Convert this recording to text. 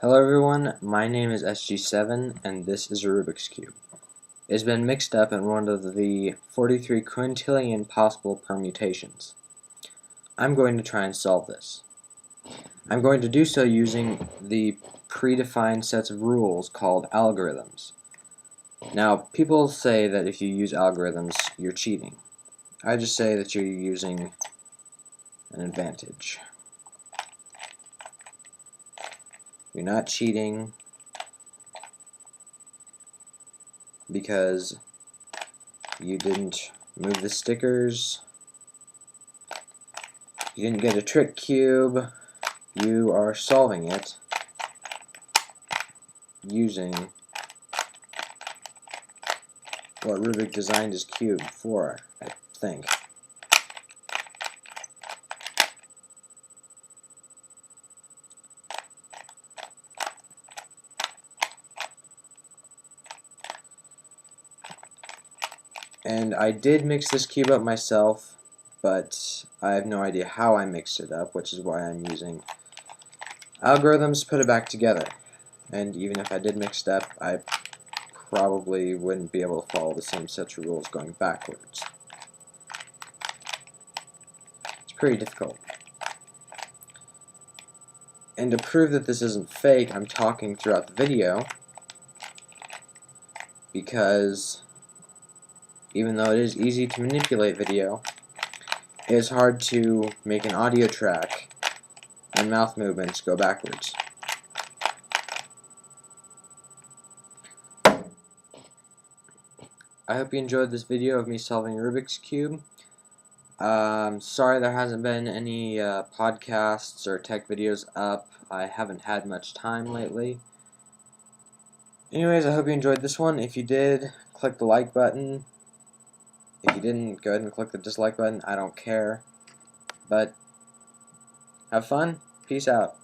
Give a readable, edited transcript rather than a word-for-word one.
Hello everyone, my name is SG7 and this is a Rubik's Cube. It has been mixed up in one of the 43 quintillion possible permutations. I'm going to try and solve this. I'm going to do so using the predefined sets of rules called algorithms. Now, people say that if you use algorithms, you're cheating. I just say that you're using an advantage. You're not cheating because you didn't move the stickers, you didn't get a trick cube, you are solving it using what Rubik designed his cube for, I think. And I did mix this cube up myself, but I have no idea how I mixed it up, which is why I'm using algorithms to put it back together. And even if I did mix it up, I probably wouldn't be able to follow the same sets of rules going backwards. It's pretty difficult. And to prove that this isn't fake, I'm talking throughout the video, because even though it is easy to manipulate video, it is hard to make an audio track and mouth movements go backwards. I hope you enjoyed this video of me solving Rubik's Cube. Sorry there hasn't been any podcasts or tech videos up. I haven't had much time lately. Anyways, I hope you enjoyed this one. If you did, click the like button. If you didn't, go ahead and click the dislike button. I don't care. But have fun. Peace out.